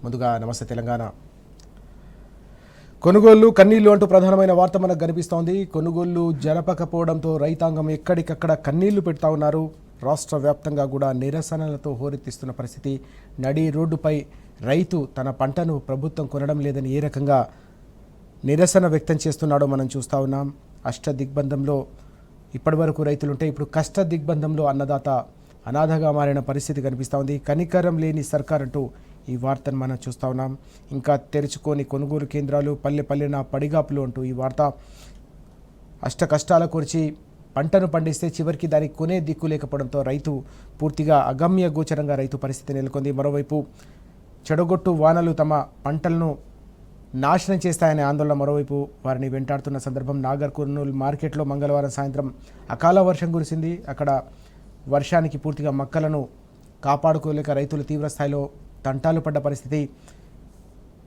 ముందుగా నమస్తే తెలంగాణ. కొనుగోళ్లు కన్నీళ్లు అంటూ ప్రధానమైన వార్త మనకు కనిపిస్తోంది. కొనుగోళ్లు జరపకపోవడంతో రైతాంగం ఎక్కడికక్కడ కన్నీళ్లు పెడతా ఉన్నారు. రాష్ట్ర వ్యాప్తంగా కూడా నిరసనలతో హోరెత్తిస్తున్న పరిస్థితి. నడి రోడ్డుపై రైతు తన పంటను ప్రభుత్వం కొనడం లేదని ఏ రకంగా నిరసన వ్యక్తం చేస్తున్నాడో మనం చూస్తూ ఉన్నాం. అష్ట దిగ్బంధంలో ఇప్పటివరకు రైతులుంటే ఇప్పుడు కష్ట దిగ్బంధంలో అన్నదాత అనాథగా మారిన పరిస్థితి కనిపిస్తూ ఉంది. కనికరం లేని సర్కార్ అంటూ ఈ వార్తను మనం చూస్తూ ఉన్నాం. ఇంకా తెరుచుకొని కొనుగోలు కేంద్రాలు పల్లె పల్లెన పడిగాపులు అంటూ ఈ వార్త. అష్ట కష్టాల కూర్చి పంటను పండిస్తే చివరికి దానికి కొనే దిక్కు లేకపోవడంతో రైతు పూర్తిగా అగమ్య గోచరంగా రైతు పరిస్థితి నెలకొంది. మరోవైపు చెడగొట్టు వానలు తమ పంటలను నాశనం చేస్తాయనే ఆందోళన మరోవైపు వారిని వెంటాడుతున్న సందర్భం. నాగర్ కర్నూల్ మార్కెట్లో మంగళవారం సాయంత్రం అకాల వర్షం కురిసింది. అక్కడ వర్షానికి పూర్తిగా మక్కలను కాపాడుకోలేక రైతులు తీవ్రస్థాయిలో తంటాలు పడ్డ పరిస్థితి.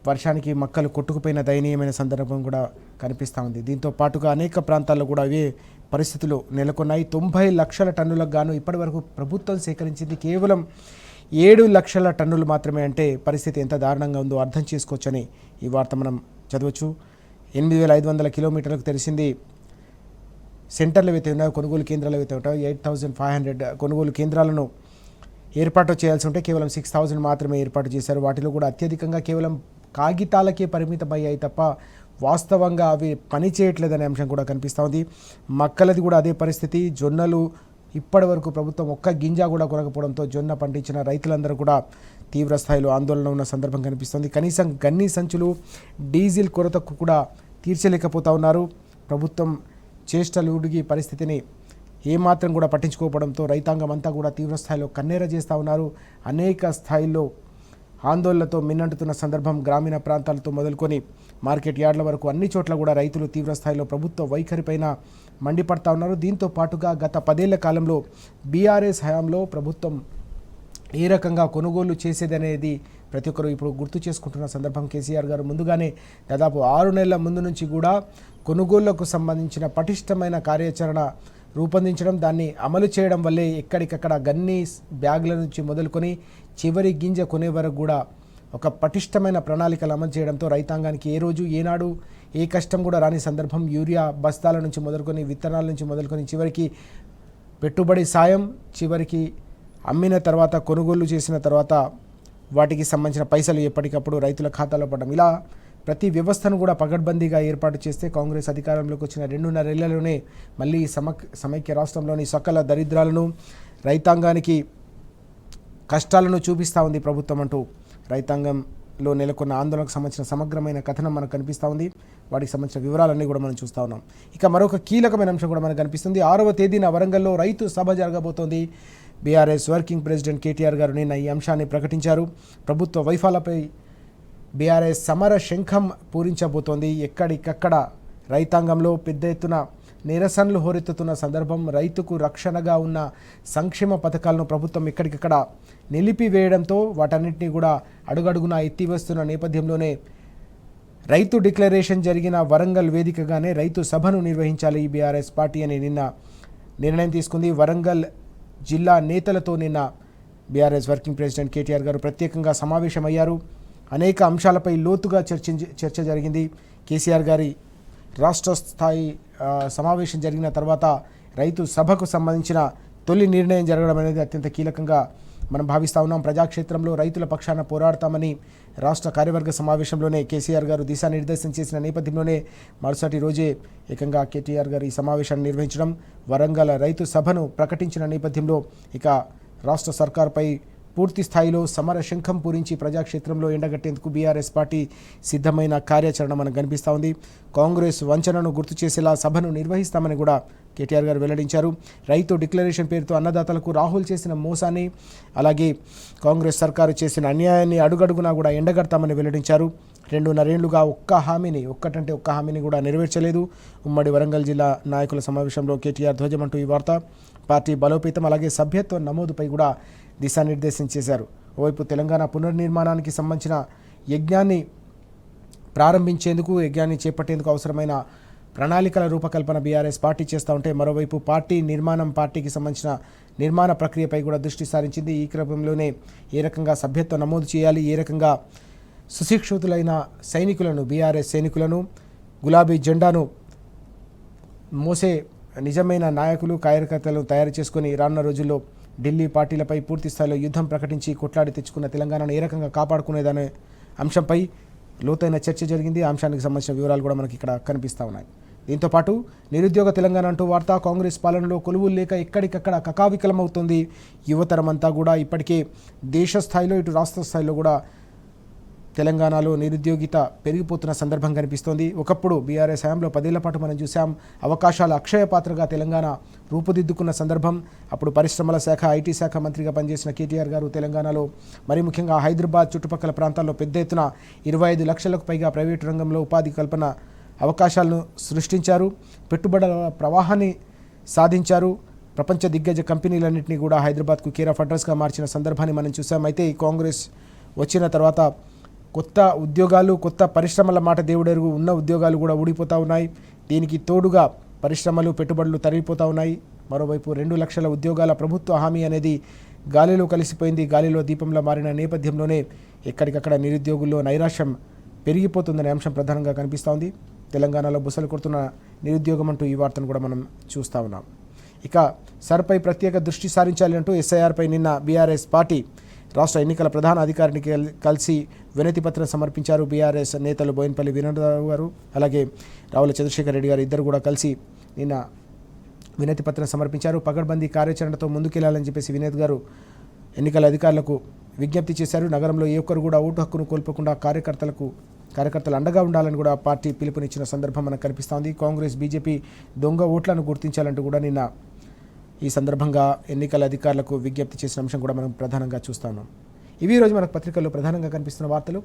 వర్షానికి మక్కలు కొట్టుకుపోయిన దయనీయమైన సందర్భం కూడా కనిపిస్తూ ఉంది. దీంతో పాటుగా అనేక ప్రాంతాల్లో కూడా అవే పరిస్థితులు నెలకొన్నాయి. 90 లక్షల టన్నులకు గాను ఇప్పటి వరకు ప్రభుత్వం సేకరించింది కేవలం 7 లక్షల టన్నులు మాత్రమే. అంటే పరిస్థితి ఎంత దారుణంగా ఉందో అర్థం చేసుకోవచ్చని ఈ వార్త మనం చదవచ్చు. 8,500 కిలోమీటర్లకు తెరిచింది. సెంటర్లు అయితే ఉన్నాయో, కొనుగోలు కేంద్రాలు అయితే ఉంటాయో 8,500 కొనుగోలు కేంద్రాలను ఏర్పాటు చేయాల్సి ఉంటే కేవలం 6,000 మాత్రమే ఏర్పాటు చేశారు. వాటిలో కూడా అత్యధికంగా కేవలం కాగితాలకే పరిమితమయ్యాయి తప్ప వాస్తవంగా అవి పని చేయట్లేదనే అంశం కూడా కనిపిస్తూ ఉంది. మక్కలది కూడా అదే పరిస్థితి. జొన్నలు ఇప్పటి వరకు ప్రభుత్వం ఒక్క గింజ కూడా కొనకపోవడంతో జొన్న పండించిన రైతులందరూ కూడా తీవ్ర స్థాయిలో ఆందోళన ఉన్న సందర్భం కనిపిస్తుంది. కనీసం గన్ని సంచులు డీజిల్ కొరతకు కూడా తీర్చలేకపోతా ఉన్నారు. ప్రభుత్వం చేష్టలు ఉడిగి పరిస్థితిని ఏమాత్రం కూడా పట్టించుకోకపోవడంతో రైతాంగం అంతా కూడా తీవ్రస్థాయిలో కన్నెర చేస్తూ ఉన్నారు. అనేక స్థాయిల్లో ఆందోళనతో మిన్నంటుతున్న సందర్భం. గ్రామీణ ప్రాంతాలతో మొదలుకొని మార్కెట్ యార్డ్ల వరకు అన్ని చోట్ల కూడా రైతులు తీవ్రస్థాయిలో ప్రభుత్వ వైఖరిపైన మండిపడతా ఉన్నారు. దీంతో పాటుగా గత 10 ఏళ్ల కాలంలో బీఆర్ఎస్ హయాంలో ప్రభుత్వం ఏ రకంగా కొనుగోలు చేసేదనేది ప్రతి ఒక్కరు ఇప్పుడు గుర్తు చేసుకుంటున్న సందర్భం. కేసీఆర్ గారు ముందుగానే దాదాపు 6 నెలల ముందు నుంచి కూడా కొనుగోళ్లకు సంబంధించిన పటిష్టమైన కార్యాచరణ రూపొందించడం, దాన్ని అమలు చేయడం వల్లే ఎక్కడికక్కడ గన్ని బ్యాగుల నుంచి మొదలుకొని చివరి గింజ కొనే వరకు కూడా ఒక పటిష్టమైన ప్రణాళికలు అమలు చేయడంతో రైతాంగానికి ఏ రోజు ఏనాడు ఏ కష్టం కూడా రాని సందర్భం. యూరియా బస్తాల నుంచి మొదలుకొని, విత్తనాల నుంచి మొదలుకొని, చివరికి పెట్టుబడి సాయం, చివరికి అమ్మిన తర్వాత కొనుగోలు చేసిన తర్వాత వాటికి సంబంధించిన పైసలు ఎప్పటికప్పుడు రైతుల ఖాతాలో పడడం, ఇలా ప్రతి వ్యవస్థను కూడా పగడ్బందీగా ఏర్పాటు చేస్తే కాంగ్రెస్ అధికారంలోకి వచ్చిన 2.5 ఏళ్లలోనే మళ్ళీ సమైక్య రాష్ట్రంలోని సకల దరిద్రాలను, రైతాంగానికి కష్టాలను చూపిస్తూ ఉంది ప్రభుత్వం అంటూ రైతాంగంలో నెలకొన్న ఆందోళనకు సంబంధించిన సమగ్రమైన కథనం మనకు కనిపిస్తూ ఉంది. వాటికి సంబంధించిన వివరాలన్నీ కూడా మనం చూస్తూ ఉన్నాం. ఇక మరొక కీలకమైన అంశం కూడా మనకు కనిపిస్తుంది. 6వ తేదీన వరంగల్లో రైతు సభ జరగబోతోంది. బీఆర్ఎస్ వర్కింగ్ ప్రెసిడెంట్ కేటీఆర్ గారు నిన్న ఈ అంశాన్ని ప్రకటించారు. ప్రభుత్వ వైఫల్యాలపై బీఆర్ఎస్ సమర శంఖం పూరించబోతోంది. ఎక్కడికక్కడ రైతాంగంలో పెద్ద ఎత్తున నిరసనలు హోరెత్తుతున్న సందర్భం. రైతుకు రక్షణగా ఉన్న సంక్షేమ పథకాలను ప్రభుత్వం ఎక్కడికక్కడ నిలిపివేయడంతో వాటన్నింటినీ కూడా అడుగడుగునా ఎత్తివేస్తున్న నేపథ్యంలోనే రైతు డిక్లరేషన్ జరిగిన వరంగల్ వేదికగానే రైతు సభను నిర్వహించాలి ఈ బీఆర్ఎస్ పార్టీ అని నిన్న నిర్ణయం తీసుకుంది. వరంగల్ జిల్లా నేతలతో నిన్న బీఆర్ఎస్ వర్కింగ్ ప్రెసిడెంట్ కేటీఆర్ గారు ప్రత్యేకంగా సమావేశమయ్యారు. అనేక అంశాలపై లోతుగా చర్చ జరిగింది. కేసీఆర్ గారి రాష్ట్ర స్థాయి సమావేశం జరిగిన తర్వాత రైతు సభకు సంబంధించిన తొలి నిర్ణయం జరగడం అనేది అత్యంత కీలకంగా మనం భావిస్తూ ఉన్నాం. ప్రజాక్షేత్రంలో రైతుల పక్షాన పోరాడతామని రాష్ట్ర కార్యవర్గ సమావేశంలోనే కేసీఆర్ గారు దిశానిర్దేశం చేసిన నేపథ్యంలోనే మరుసటి రోజే ఏకంగా కేటీఆర్ గారు ఈ సమావేశాన్ని నిర్వహించడం, వరంగల్ రైతు సభను ప్రకటించిన నేపథ్యంలో ఇక రాష్ట్ర సర్కార్పై పూర్తి స్థాయిలో సమర శంఖం పూరించి ప్రజాక్షేత్రంలో ఎండగట్టేందుకు బీఆర్ఎస్ పార్టీ సిద్ధమైన కార్యాచరణ మనకు కనిపిస్తూ ఉంది. కాంగ్రెస్ వంచనను గుర్తు చేసేలా సభను నిర్వహిస్తామని కూడా కేటీఆర్ గారు వెల్లడించారు. రైతు డిక్లరేషన్ పేరుతో అన్నదాతలకు రాహుల్ చేసిన మోసాన్ని, అలాగే కాంగ్రెస్ సర్కారు చేసిన అన్యాయాన్ని అడుగడుగునా కూడా ఎండగడతామని వెల్లడించారు. 2.5 ఏళ్లుగా ఒక్క హామీని కూడా నెరవేర్చలేదు. ఉమ్మడి వరంగల్ జిల్లా నాయకుల సమావేశంలో కేటీఆర్ ధ్వజమంటూ ఈ వార్త. పార్టీ బలోపేతం అలాగే సభ్యత్వ నమోదుపై కూడా దిశానిర్దేశం చేశారు. ఓవైపు తెలంగాణ పునర్నిర్మాణానికి సంబంధించిన యజ్ఞాన్ని చేపట్టేందుకు అవసరమైన ప్రణాళికల రూపకల్పన బీఆర్ఎస్ పార్టీ చేస్తూ ఉంటే, మరోవైపు పార్టీకి సంబంధించిన నిర్మాణ ప్రక్రియపై కూడా దృష్టి సారించింది. ఈ క్రమంలోనే ఏ రకంగా సభ్యత్వం నమోదు చేయాలి, ఏ రకంగా సుశిక్షితులైన సైనికులను, బీఆర్ఎస్ సైనికులను, గులాబీ జెండాను మోసే నిజమైన నాయకులు, కార్యకర్తలను తయారు చేసుకొని రానున్న రోజుల్లో ఢిల్లీ పార్టీలపై పూర్తి స్థాయిలో యుద్ధం ప్రకటించి కొట్లాడి తెచ్చుకున్న తెలంగాణను ఏ రకంగా కాపాడుకునేదనే అంశంపై లోతైన చర్చ జరిగింది. ఆ అంశానికి సంబంధించిన వివరాలు కూడా మనకి ఇక్కడ కనిపిస్తూ ఉన్నాయి. దీంతోపాటు నిరుద్యోగ తెలంగాణ అంటూ వార్త, కాంగ్రెస్ పాలనలో కొలువులు లేక ఎక్కడికక్కడ కకావికలమవుతుంది యువతరం అంతా కూడా. ఇప్పటికే దేశ స్థాయిలో ఇటు రాష్ట్ర స్థాయిలో కూడా తెలంగాణలో నిరుద్యోగిత పెరిగిపోతున్న సందర్భం కనిపిస్తోంది. ఒకప్పుడు బీఆర్ఎస్ హయాంలో 10 ఏళ్ల పాటు మనం చూసాం అవకాశాల అక్షయ పాత్రగా తెలంగాణ రూపుదిద్దుకున్న సందర్భం. అప్పుడు పరిశ్రమల శాఖ, ఐటీ శాఖ మంత్రిగా పనిచేసిన కేటీఆర్ గారు తెలంగాణలో, మరి ముఖ్యంగా హైదరాబాద్ చుట్టుపక్కల ప్రాంతాల్లో పెద్ద ఎత్తున 25 లక్షలకు పైగా ప్రైవేటు రంగంలో ఉపాధి కల్పన అవకాశాలను సృష్టించారు. పెట్టుబడుల ప్రవాహాన్ని సాధించారు. ప్రపంచ దిగ్గజ కంపెనీలన్నింటినీ కూడా హైదరాబాద్కు కేర్ ఆఫ్ అడ్రస్గా మార్చిన సందర్భాన్ని మనం చూసాం. అయితే ఈ కాంగ్రెస్ వచ్చిన తర్వాత కొత్త ఉద్యోగాలు, కొత్త పరిశ్రమల మాట దేవుడెరుగు, ఉన్న ఉద్యోగాలు కూడా ఊడిపోతూ ఉన్నాయి. దీనికి తోడుగా పరిశ్రమలు, పెట్టుబడులు తరిగిపోతూ ఉన్నాయి. మరోవైపు 2 లక్షల ఉద్యోగాల ప్రభుత్వ హామీ అనేది గాలిలో కలిసిపోయింది. గాలిలో దీపంలో మారిన నేపథ్యంలోనే ఎక్కడికక్కడ నిరుద్యోగుల్లో నైరాశ్యం పెరిగిపోతుందనే అంశం ప్రధానంగా కనిపిస్తోంది. తెలంగాణలో బుసలు కొడుతున్న నిరుద్యోగం అంటూ ఈ వార్తను కూడా మనం చూస్తూ ఉన్నాం. ఇక సర్పై ప్రత్యేక దృష్టి సారించాలి అంటూ ఎస్ఐఆర్పై నిన్న బీఆర్ఎస్ పార్టీ రాష్ట్ర ఎన్నికల ప్రధాన అధికారిని కలిసి వినతి పత్రం సమర్పించారు. బీఆర్ఎస్ నేతలు బోయినపల్లి వీరరావు గారు, అలాగే రావుల చంద్రశేఖర్ రెడ్డి గారు ఇద్దరు కూడా కలిసి నిన్న వినతి పత్రం సమర్పించారు. పగడ్బందీ కార్యాచరణతో ముందుకెళ్లాలని చెప్పేసి వినోద్ గారు ఎన్నికల అధికారులకు విజ్ఞప్తి చేశారు. నగరంలో ఏ ఒక్కరు కూడా ఓటు హక్కును కోల్పోకుండా కార్యకర్తలు అండగా ఉండాలని కూడా పార్టీ పిలుపునిచ్చిన సందర్భం మనకు కనిపిస్తోంది. కాంగ్రెస్, బీజేపీ దొంగ ఓట్లను గుర్తించాలంటూ కూడా నిన్న ఈ సందర్భంగా ఎన్నికల అధికారులకు విజ్ఞప్తి చేసిన అంశం కూడా మనం ప్రధానంగా చూస్తాం. ఇవి ఈరోజు మనకు పత్రికల్లో ప్రధానంగా కనిపిస్తున్న వార్తలు.